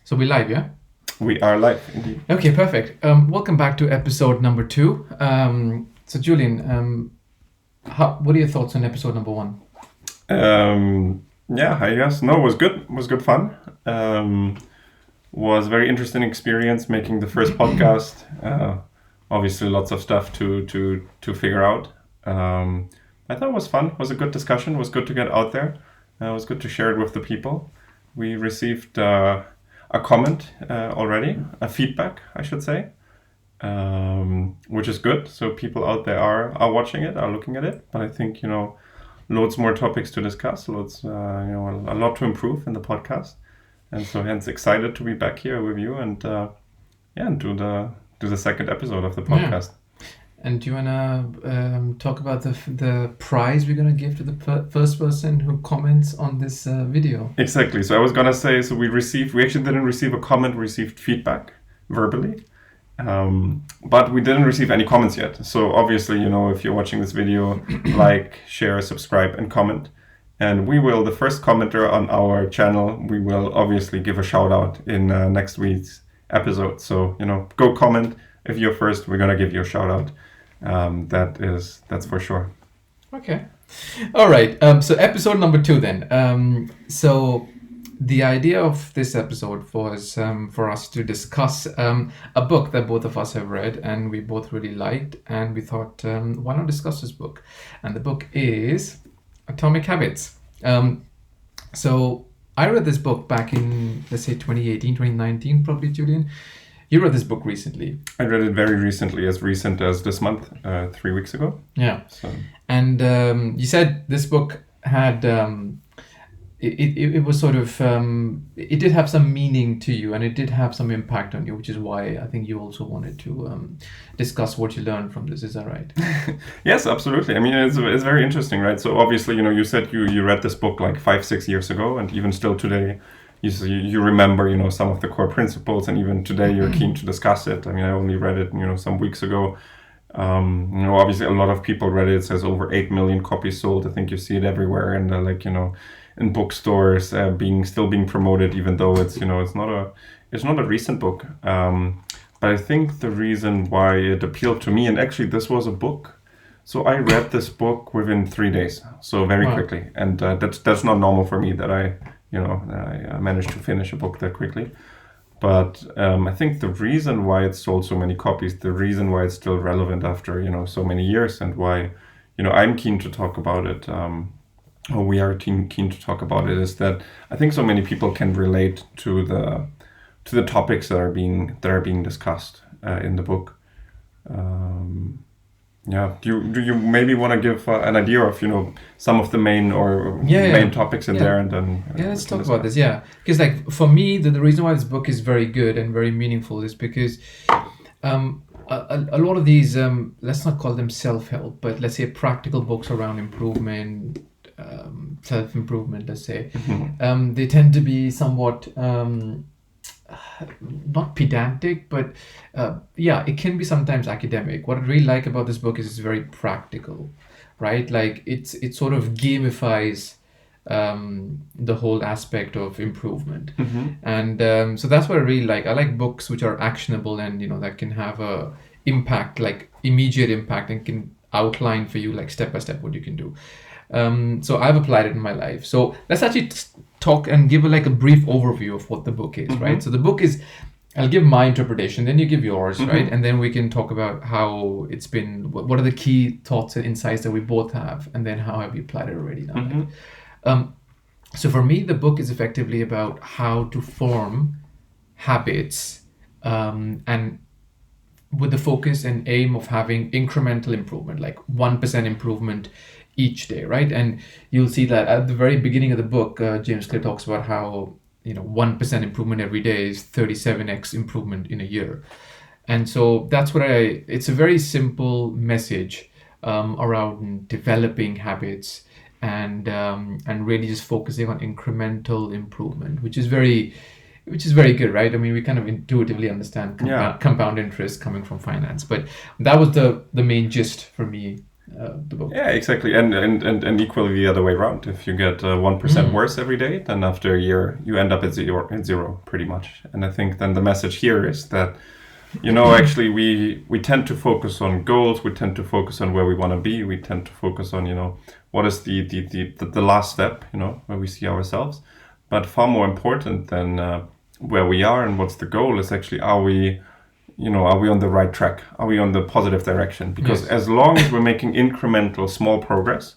So we live, yeah? We are live, indeed. Okay, perfect. Welcome back to episode number 2. So Julian, what are your thoughts on episode number 1? Yeah, I guess. No, it was good. It was good fun. Was very interesting experience making the first podcast. Obviously, lots of stuff to figure out. I thought it was fun. It was a good discussion. It was good to get out there. It was good to share it with the people. We received a comment already, a feedback, I should say, which is good. So people out there are watching it, are looking at it. But I think, loads more topics to discuss, loads, a lot to improve in the podcast. And so hence excited to be back here with you and and do the second episode of the podcast. Yeah. And do you wanna talk about the prize we're gonna give to the first person who comments on this video? Exactly. So I was gonna say, so we actually didn't receive a comment, we received feedback verbally. But we didn't receive any comments yet. So obviously, if you're watching this video, like, share, subscribe, and comment. And the first commenter on our channel, we will obviously give a shout out in next week's episode. So, go comment. If you're first, we're going to give you a shout out. That's for sure. Okay. All right. So episode number 2 then. So the idea of this episode was for us to discuss a book that both of us have read and we both really liked, and we thought, why not discuss this book? And the book is Atomic Habits. So I read this book back in, let's say, 2018, 2019, probably, Julian. You read this book recently. I read it very recently, as recent as this month, 3 weeks ago. Yeah. So. And you said this book had... It was sort of, it did have some meaning to you and it did have some impact on you, which is why I think you also wanted to discuss what you learned from this. Is that right? Yes, absolutely. I mean, it's very interesting, right? So obviously, you said you read this book like 5-6 years ago, and even still today, you remember, some of the core principles, and even today you're keen to discuss it. I mean, I only read it, some weeks ago. Obviously a lot of people read it. It says over 8 million copies sold. I think you see it everywhere, and in bookstores, still being promoted, even though it's not a recent book. But I think the reason why it appealed to me, and actually this was a book, so I read this book within 3 days, so very quickly, and that's not normal for me that I managed to finish a book that quickly. But I think the reason why it sold so many copies, the reason why it's still relevant after so many years, and why I'm keen to talk about it. Or we are keen to talk about it, is that I think so many people can relate to the topics that are being discussed in the book. Do you maybe want to give an idea of some of the main main topics in there, and then let's talk about this. Yeah, because like for me, the reason why this book is very good and very meaningful is because a lot of these let's not call them self-help, but let's say practical books around improvement. Self-improvement, let's say, they tend to be somewhat not pedantic, but it can be sometimes academic. What I really like about this book is it's very practical, right? Like it sort of gamifies the whole aspect of improvement, and so that's what I really like. I like books which are actionable and that can have a impact, like immediate impact, and can outline for you like step by step what you can do. So I've applied it in my life. So let's actually talk and give a brief overview of what the book is, right? So the book is, I'll give my interpretation, then you give yours, right? And then we can talk about how it's been, what are the key thoughts and insights that we both have, and then how have you applied it already now. So for me, the book is effectively about how to form habits, and with the focus and aim of having incremental improvement, like 1% improvement each day, right? And you'll see that at the very beginning of the book, James Clear talks about how 1% improvement every day is 37x improvement in a year. And so that's it's a very simple message around developing habits and really just focusing on incremental improvement, which is very good, right? I mean, we kind of intuitively understand compound interest coming from finance, but that was the main gist for me the book. Yeah, exactly, and equally the other way around. If you get 1% worse every day, then after a year you end up at zero, pretty much. And I think then the message here is that, actually we tend to focus on goals. We tend to focus on where we want to be. We tend to focus on what is the last step, where we see ourselves. But far more important than where we are and what's the goal is actually, are we on the right track? Are we on the positive direction? Because Yes. as long as we're making incremental small progress,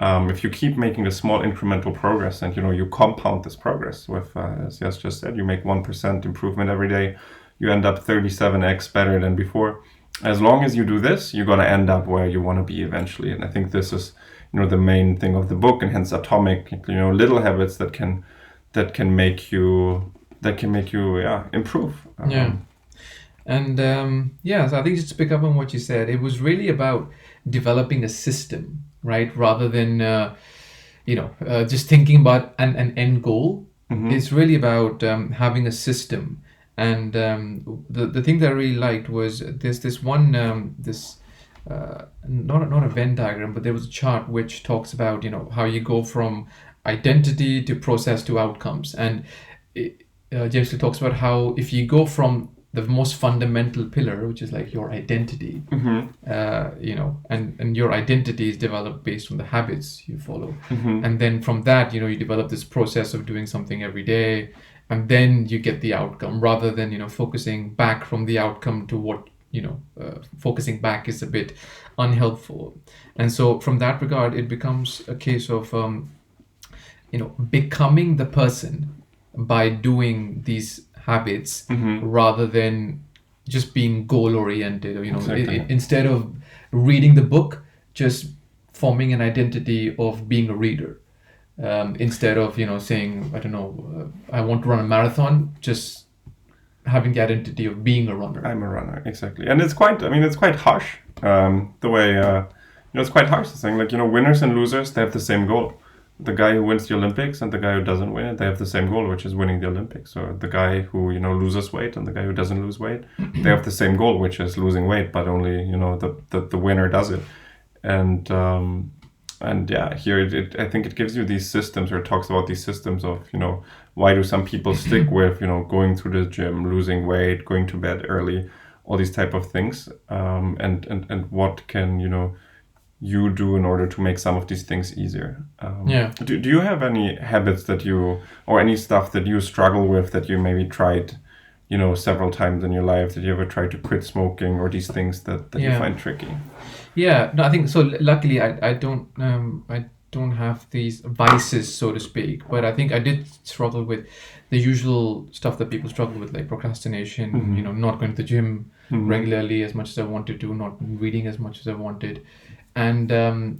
if you keep making the small incremental progress and you compound this progress with, as Jas just said, you make 1% improvement every day, you end up 37x better than before. As long as you do this, you're going to end up where you want to be eventually. And I think this is the main thing of the book, and hence atomic, little habits that can make you improve. Yeah. And so I think just to pick up on what you said, it was really about developing a system, right? Rather than just thinking about an end goal. It's really about having a system. And the thing that I really liked was there's this one not a Venn diagram, but there was a chart which talks about how you go from identity to process to outcomes. And James Clear talks about how if you go from the most fundamental pillar, which is like your identity, and your identity is developed based on the habits you follow, and then from that, you develop this process of doing something every day, and then you get the outcome, rather than focusing back from the outcome to what focusing back is a bit unhelpful. And so from that regard, it becomes a case of becoming the person by doing these habits, rather than just being goal oriented. Exactly. Instead of reading the book, just forming an identity of being a reader, instead of saying, I don't know, I want to run a marathon, just having the identity of being a runner. I'm a runner, exactly. And it's quite harsh, the way it's quite harsh to saying, like, winners and losers, they have the same goal. The guy who wins the Olympics and the guy who doesn't win it, they have the same goal, which is winning the Olympics. Or the guy who loses weight and the guy who doesn't lose weight, they have the same goal, which is losing weight, but only the winner does it. And yeah, here I think it gives you these systems, or it talks about these systems of why do some people stick with going to the gym, losing weight, going to bed early, all these type of things, and what can you do in order to make some of these things easier. Do you have any habits that or any stuff that you struggle with that you maybe tried several times in your life? Did you ever try to quit smoking, or these things that you find tricky? Yeah, no, I think so. Luckily, I don't have these vices, so to speak, but I think I did struggle with the usual stuff that people struggle with, like procrastination, not going to the gym regularly as much as I wanted to, not reading as much as I wanted. And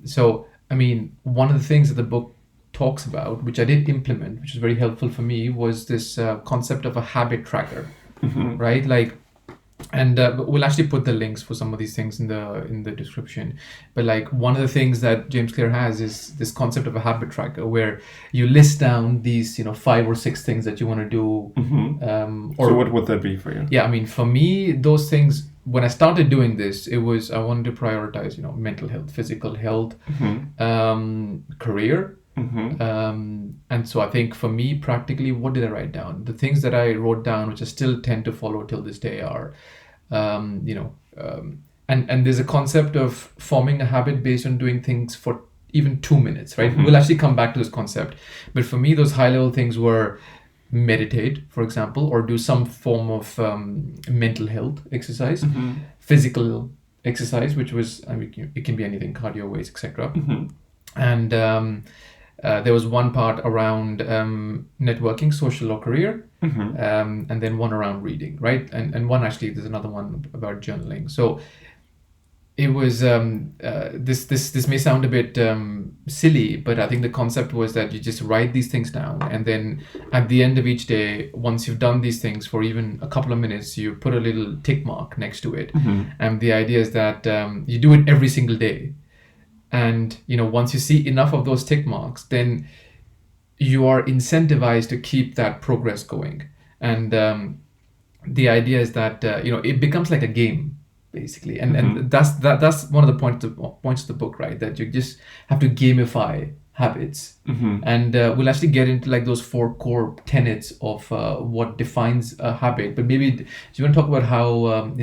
so, I mean, one of the things that the book talks about, which I did implement, which was very helpful for me, was this concept of a habit tracker, right? Like, and we'll actually put the links for some of these things in the description. But like, one of the things that James Clear has is this concept of a habit tracker, where you list down these 5 or 6 things that you want to do. So what would that be for you? Yeah, I mean, for me, those things, when I started doing this, it was, I wanted to prioritize mental health, physical health, career. And so I think for me, practically, what did I write down? The things that I wrote down, which I still tend to follow till this day, are and there's a concept of forming a habit based on doing things for even 2 minutes, right? We'll actually come back to this concept, but for me, those high level things were meditate, for example, or do some form of mental health exercise, physical exercise, which was, I mean, it can be anything, cardio, weights, etc. And there was one part around networking, social or career, and then one around reading, right? And one, actually, there's another one about journaling. So it was this may sound a bit silly, but I think the concept was that you just write these things down, and then at the end of each day, once you've done these things for even a couple of minutes, you put a little tick mark next to it. And the idea is that you do it every single day. And once you see enough of those tick marks, then you are incentivized to keep that progress going. And the idea is that it becomes like a game, basically. And that's one of the points of the book, right? That you just have to gamify habits. And we'll actually get into like those 4 core tenets of what defines a habit. But maybe do you want to talk about how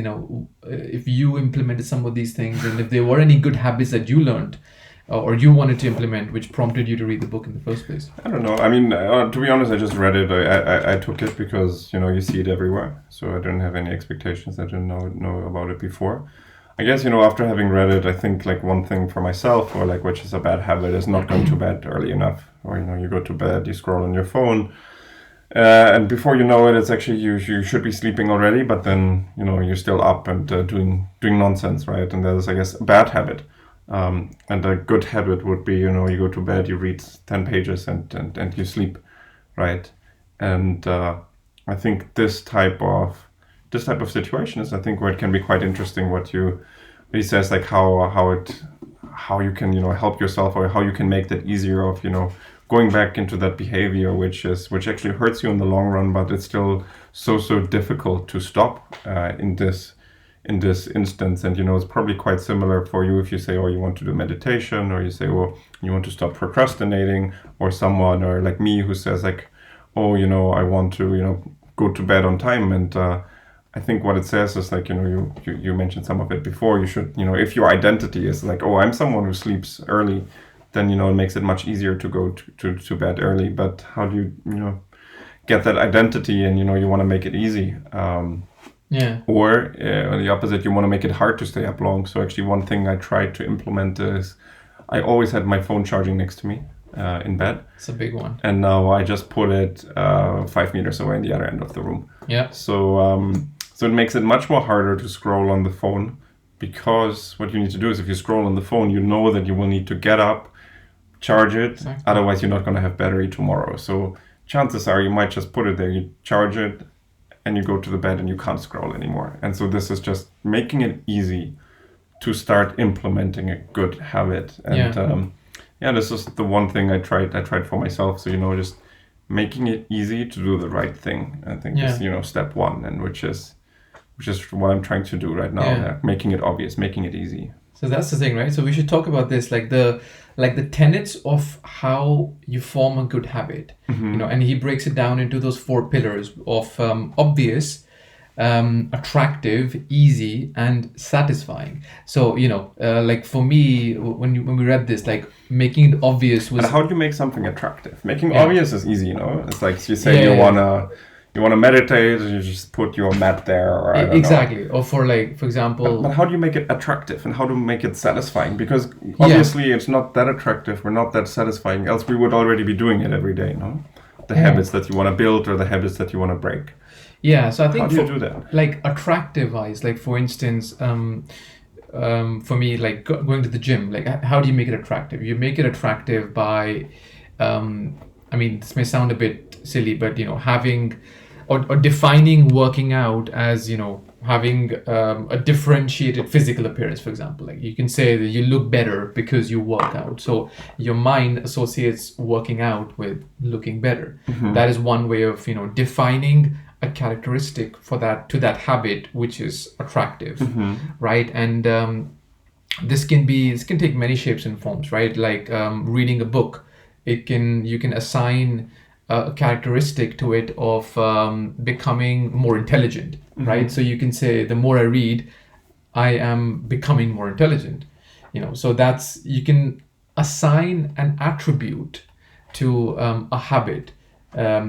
if you implemented some of these things, and if there were any good habits that you learned or you wanted to implement, which prompted you to read the book in the first place? I don't know. I mean, to be honest, I just read it. I took it because you see it everywhere. So I didn't have any expectations. I didn't know about it before. I guess after having read it, I think like one thing for myself, or like which is a bad habit, is not going to bed early enough. Or you go to bed, you scroll on your phone, and before you know it, it's actually you should be sleeping already. But then you're still up and doing nonsense, right? And that is, I guess, a bad habit. And a good habit would be, you go to bed, you read 10 pages and you sleep, right? And I think this type of situation is, I think, where it can be quite interesting. What he says, like how you can help yourself, or how you can make that easier of going back into that behavior, which actually hurts you in the long run, but it's still so difficult to stop in this instance. And it's probably quite similar for you if you say, oh, you want to do meditation, or you say, well, you want to stop procrastinating, or someone, or like me, who says like, oh, I want to go to bed on time. And I think what it says is like, you mentioned some of it before, you should, if your identity is like, oh, I'm someone who sleeps early, then it makes it much easier to go to bed early. But how do you get that identity, and you want to make it easy, or the opposite, you want to make it hard to stay up long. So actually, one thing I tried to implement is I always had my phone charging next to me in bed. It's a big one. And now I just put it 5 meters away in the other end of the room. Yeah. So it makes it much more harder to scroll on the phone, because what you need to do is, if you scroll on the phone, you know that you will need to get up, charge it. Exactly. Otherwise, you're not going to have battery tomorrow. So chances are you might just put it there, you charge it, and you go to the bed and you can't scroll anymore. And so this is just making it easy to start implementing a good habit. And this is the one thing I tried for myself. So just making it easy to do the right thing, I think is step one, and which is what I'm trying to do right now. Making it obvious, making it easy. So that's the thing, right? So we should talk about this, like the tenets of how you form a good habit. And he breaks it down into those 4 pillars of obvious, attractive, easy, and satisfying. So like for me, when we read this, like making it obvious was. And how do you make something attractive? Making obvious is easy, It's like you say you wanna meditate, you just put your mat there, or I don't exactly. know. Or for example. But how do you make it attractive, and how do you make it satisfying? Because obviously it's not that attractive, or not that satisfying, else we would already be doing it every day, The habits that you want to build, or the habits that you want to break. Yeah, so I think how do you do that? Like attractive-wise, like for instance, for me, like going to the gym, like how do you make it attractive? You make it attractive by, I mean, this may sound a bit silly, but having or defining working out as having a differentiated physical appearance. For example, like you can say that you look better because you work out. So your mind associates working out with looking better. That is one way of defining a characteristic for to that habit which is attractive, right? And this can take many shapes and forms, right? Like reading a book, you can assign a characteristic to it of becoming more intelligent, right? So you can say, the more I read, I am becoming more intelligent. So you can assign an attribute to a habit,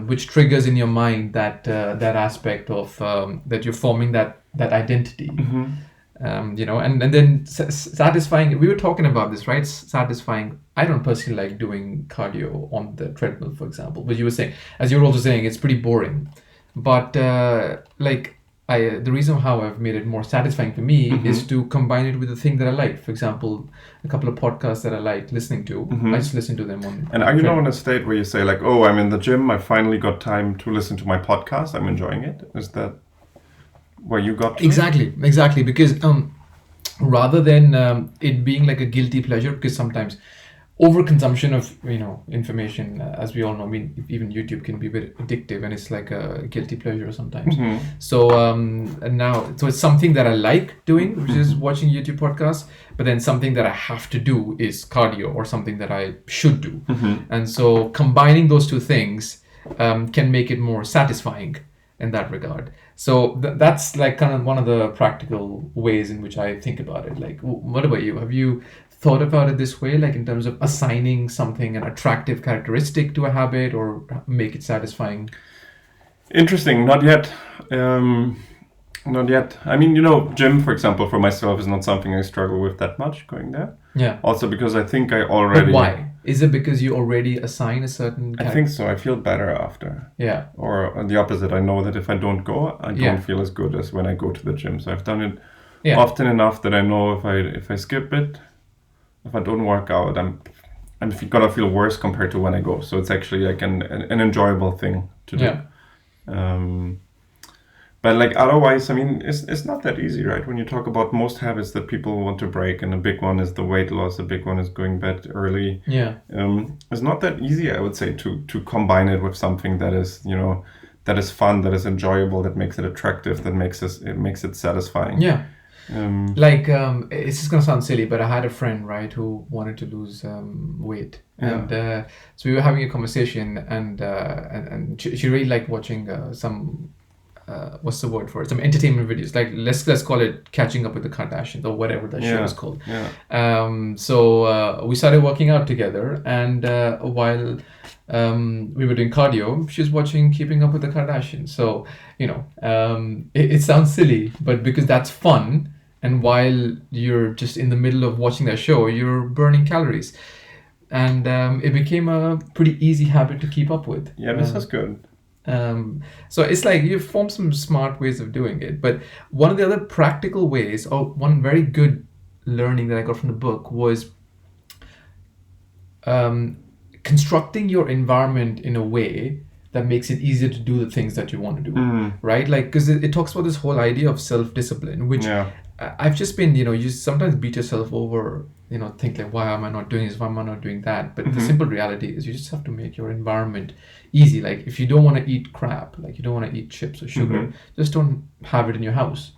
which triggers in your mind that aspect of that you're forming that identity. And then satisfying. We were talking about this, right? Satisfying. I don't personally like doing cardio on the treadmill, for example. But you were also saying, it's pretty boring. But the reason how I've made it more satisfying for me is to combine it with the thing that I like. For example, a couple of podcasts that I like listening to, I just listen to them on. And are you now in a state where you say like, oh, I'm in the gym, I finally got time to listen to my podcast, I'm enjoying it? Is that where you got to? Exactly, because rather than it being like a guilty pleasure, because sometimes overconsumption of information, as we all know. I mean, even YouTube can be a bit addictive, and it's like a guilty pleasure sometimes. So and now, so it's something that I like doing, which is watching YouTube podcasts. But then something that I have to do is cardio, or something that I should do. And so combining those two things can make it more satisfying in that regard. So that's like kind of one of the practical ways in which I think about it. Like, what about you? Have you thought about it this way, like in terms of assigning something an attractive characteristic to a habit, or make it satisfying? Interesting. Not yet. Not yet. I mean, gym, for example, for myself is not something I struggle with that much going there. Yeah. Also because I think I already... But why? Is it because you already assign a certain... I think so. I feel better after. Yeah. Or the opposite. I know that if I don't go, I don't feel as good as when I go to the gym. So I've done it often enough that I know if I skip it, if I don't work out, I'm gonna feel worse compared to when I go. So it's actually like an enjoyable thing to do. Yeah. But like otherwise, I mean, it's not that easy, right? When you talk about most habits that people want to break, and a big one is the weight loss, a big one is going bed early. Yeah. It's not that easy, I would say, to combine it with something that is, that is fun, that is enjoyable, that makes it attractive, that makes it satisfying. Yeah. It's just gonna sound silly, but I had a friend, right, who wanted to lose weight, and so we were having a conversation, and she really liked watching some what's the word for it? Some entertainment videos. Like let's call it Catching Up with the Kardashians, or whatever that show is called. Yeah. So we started working out together, and while we were doing cardio, she was watching Keeping Up with the Kardashians. So it sounds silly, but because that's fun. And while you're just in the middle of watching that show, you're burning calories. And it became a pretty easy habit to keep up with. Yeah, this is good. So it's like you've formed some smart ways of doing it. But one of the other practical ways, or one very good learning that I got from the book, was constructing your environment in a way that makes it easier to do the things that you want to do, right? Like, because it talks about this whole idea of self-discipline, which I've just been, you sometimes beat yourself over, think like, why am I not doing this? Why am I not doing that? But the simple reality is you just have to make your environment easy. Like, if you don't want to eat crap, like you don't want to eat chips or sugar, just don't have it in your house.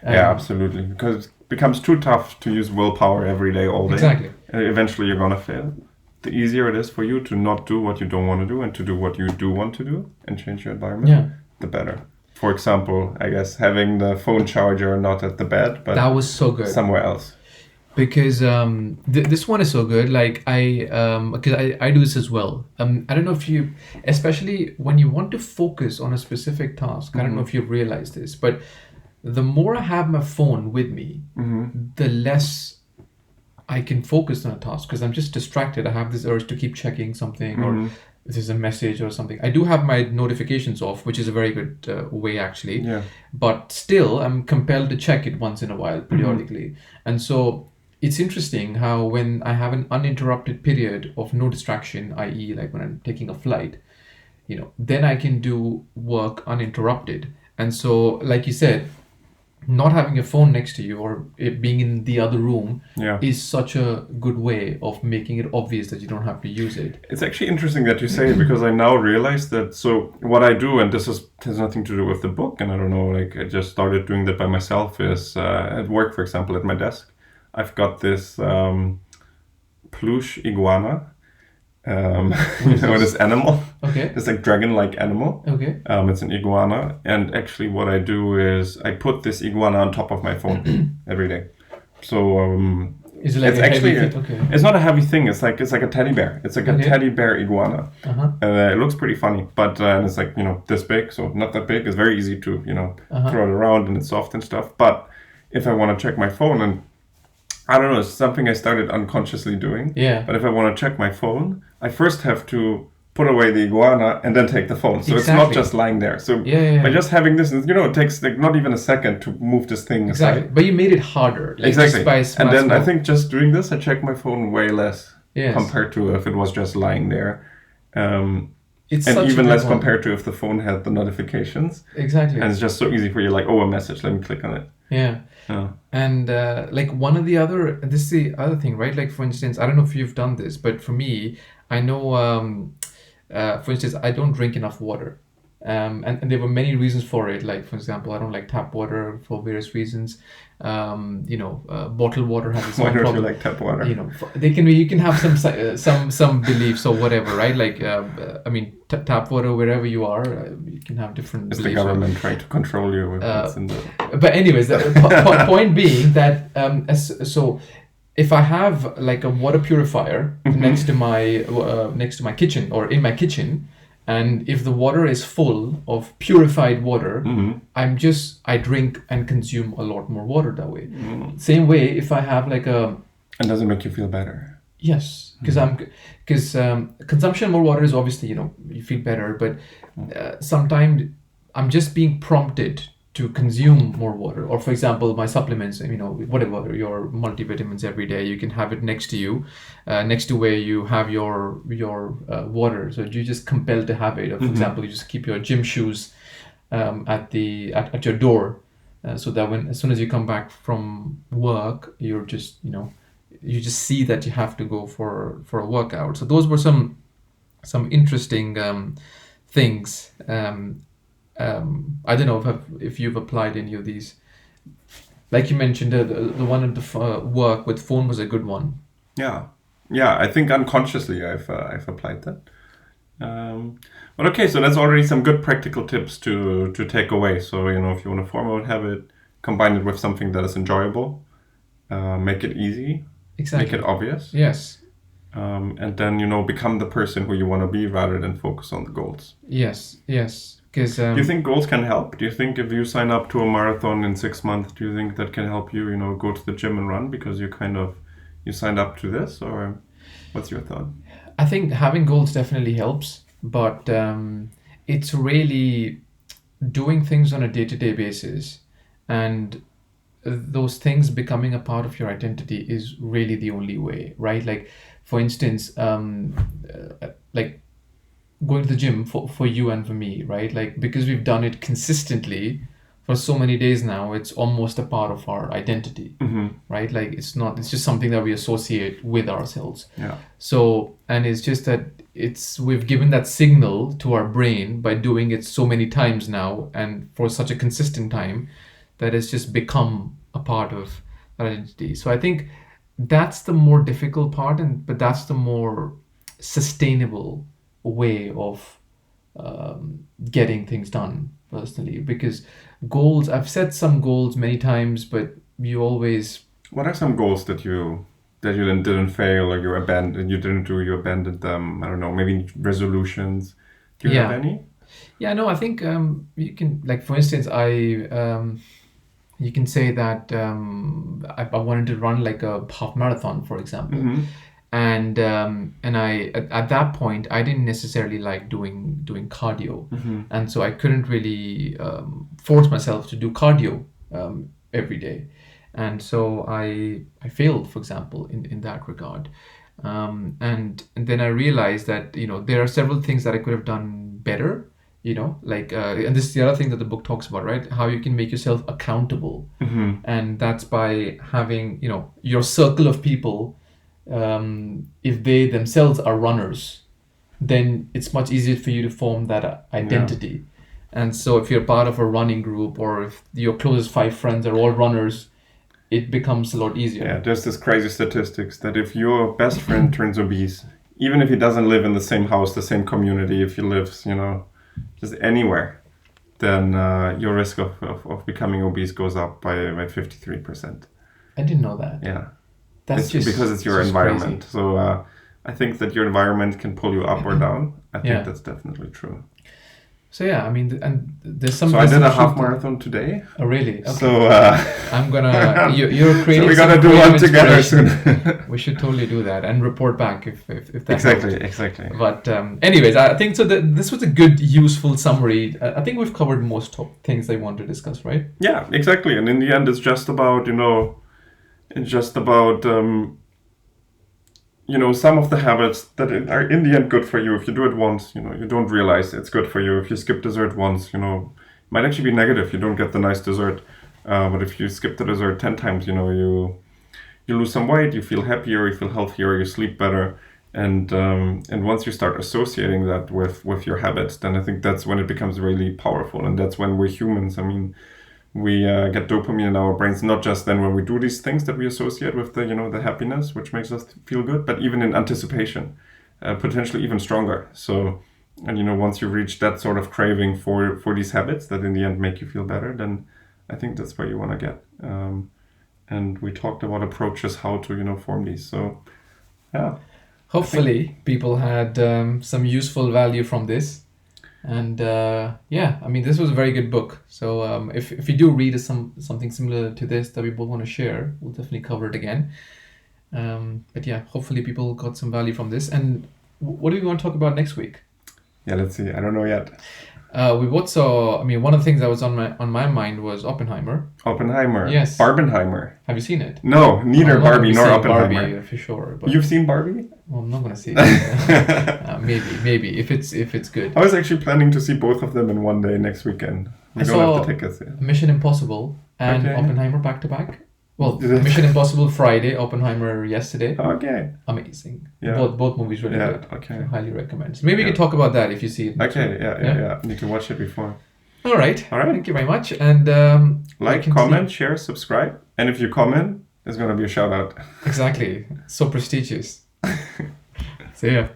Yeah, absolutely. Because it becomes too tough to use willpower every day, all day. Exactly. And eventually you're going to fail. The easier it is for you to not do what you don't want to do and to do what you do want to do and change your environment, the better. For example, I guess having the phone charger not at the bed, but that was so good. Somewhere else. Because this one is so good. Like because I do this as well. I don't know if you, especially when you want to focus on a specific task. I don't know if you've realized this, but the more I have my phone with me, the less I can focus on a task, because I'm just distracted. I have this urge to keep checking something, or if there's a message or something. I do have my notifications off, which is a very good way actually. Yeah. But still, I'm compelled to check it once in a while, periodically. And so it's interesting how when I have an uninterrupted period of no distraction, i.e. like when I'm taking a flight, then I can do work uninterrupted. And so, like you said, not having your phone next to you, or it being in the other room, is such a good way of making it obvious that you don't have to use it. It's actually interesting that you say it, because I now realize that, so what I do, and this has nothing to do with the book, and I don't know, like I just started doing that by myself, is at work, for example, at my desk, I've got this plush iguana. This animal. Okay. It's like dragon-like animal. Okay. It's an iguana, and actually what I do is I put this iguana on top of my phone every day. So is it like it's actually heavy thing? Okay. It's not a heavy thing. It's like a teddy bear. It's like a teddy bear iguana. It looks pretty funny, but it's like this big, so not that big. It's very easy to throw it around, and it's soft and stuff. But if I want to check my phone, and I don't know, it's something I started unconsciously doing. Yeah. But if I want to check my phone, I first have to put away the iguana and then take the phone. So it's not just lying there. So by just having this, it takes like not even a second to move this thing aside. But you made it harder. Like exactly. Just by and then I think just doing this, I check my phone way less compared to if it was just lying there. it's And such a even good less one. compared to if the phone had the notifications. Exactly. And it's just so easy for you, like, oh, a message, let me click on it. Yeah. Yeah. And like one of the other, this is the other thing, right? Like for instance, I don't know if you've done this, but for me, I know, for instance, I don't drink enough water. And there were many reasons for it. Like, for example, I don't like tap water for various reasons. Bottled water has its Why own don't you problem. like tap water? They can be, you can have some beliefs or whatever, right? Like, I mean, tap water wherever you are, you can have different It's the beliefs. Right? government trying to control you with what's in the. But anyways, the point being that so if I have like a water purifier next to my kitchen or in my kitchen, and if the water is full of purified water, I drink and consume a lot more water that way. Same way, if I have like a And does it make you feel better? yes, because consumption of more water is obviously, you feel better, but sometimes I'm just being prompted to consume more water. Or for example, my supplements, whatever, your multivitamins every day, you can have it next to you, next to where you have your water. So you're just compelled to have it. Or for example, you just keep your gym shoes at your door, so that as soon as you come back from work, you're just you just see that you have to go for a workout. So those were some interesting things. I don't know if you've applied any of these. Like you mentioned, the one at the work with phone was a good one. Yeah, I think unconsciously I've applied that. But okay, so that's already some good practical tips to take away. So if you want to form a habit, combine it with something that is enjoyable, make it easy, Exactly. make it obvious. Yes. And then become the person who you want to be rather than focus on the goals. Yes. Because do you think goals can help? Do you think if you sign up to a marathon in 6 months, do you think that can help you go to the gym and run because you signed up to this? Or what's your thought? I think having goals definitely helps, but it's really doing things on a day-to-day basis, and those things becoming a part of your identity is really the only way, right? Like, for instance, like going to the gym for you and for me, right? Like, because we've done it consistently for so many days now, it's almost a part of our identity, right? Like, it's just something that we associate with ourselves. Yeah. So, and it's just that we've given that signal to our brain by doing it so many times now and for such a consistent time that it's just become a part of our identity. So I think that's the more difficult part, but that's the more sustainable way of getting things done personally. Because goals, I've set some goals many times, but you always. What are some goals that you then didn't fail or you abandoned? You didn't do. You abandoned them. I don't know. Maybe resolutions. Do you have any? Yeah. No. I think you can, like, for instance, you can say that I wanted to run like a half marathon, for example. And I at that point I didn't necessarily like doing cardio, and so I couldn't really force myself to do cardio every day, and so I failed, for example, in that regard, and then I realized that there are several things that I could have done better, like and this is the other thing that the book talks about, right? How you can make yourself accountable, and that's by having your circle of people. If they themselves are runners, then it's much easier for you to form that identity. Yeah. And so if you're part of a running group, or if your closest 5 friends are all runners, it becomes a lot easier. Yeah, there's this crazy statistics that if your best friend turns obese, even if he doesn't live in the same house, the same community, if he lives, just anywhere, then your risk of becoming obese goes up by 53%. I didn't know that. Yeah. That's just because it's your environment. Crazy. So I think that your environment can pull you up or down. I think that's definitely true. So yeah, I mean, and there's some. So I did a half marathon today. Oh really? Okay. So I'm gonna. You're creating. So we gotta do one together soon. We should totally do that and report back if that exactly helped. Exactly. But anyways, I think so. This was a good, useful summary. I think we've covered most top things I want to discuss, right? Yeah, exactly. And in the end, it's just about some of the habits that are in the end good for you, if you do it once, you don't realize it's good for you. If you skip dessert once, it might actually be negative. You don't get the nice dessert. But if you skip the dessert 10 times, you lose some weight, you feel happier, you feel healthier, you sleep better. And once you start associating that with your habits, then I think that's when it becomes really powerful. And that's when we're humans. I mean, we get dopamine in our brains, not just then when we do these things that we associate with the happiness, which makes us feel good, but even in anticipation, potentially even stronger. So, and once you reach that sort of craving for these habits that in the end make you feel better, then I think that's where you want to get. And we talked about approaches how to form these. So, yeah. Hopefully, people had some useful value from this. And yeah, I mean, this was a very good book. So if you do read something similar to this that we both want to share, we'll definitely cover it again. But yeah, hopefully people got some value from this. And what do we want to talk about next week? Yeah, let's see. I don't know yet. We both saw. I mean, one of the things that was on my mind was Oppenheimer. Oppenheimer. Yes. Barbenheimer. Have you seen it? No, neither Barbie nor Oppenheimer. Barbie, for sure. But you've seen Barbie? Well, I'm not gonna see it. Maybe if it's good. I was actually planning to see both of them in one day next weekend. We don't have the tickets yet. Mission Impossible and Oppenheimer back to back. Well, Mission Impossible Friday, Oppenheimer yesterday. Okay. Amazing. Yeah. Both movies really good. Okay. I highly recommend. So maybe we can talk about that if you see it. Okay. Yeah. Need to watch it before. All right. Thank you very much. And like, comment, share, subscribe, and if you comment, there's gonna be a shout out. Exactly. So prestigious. See ya.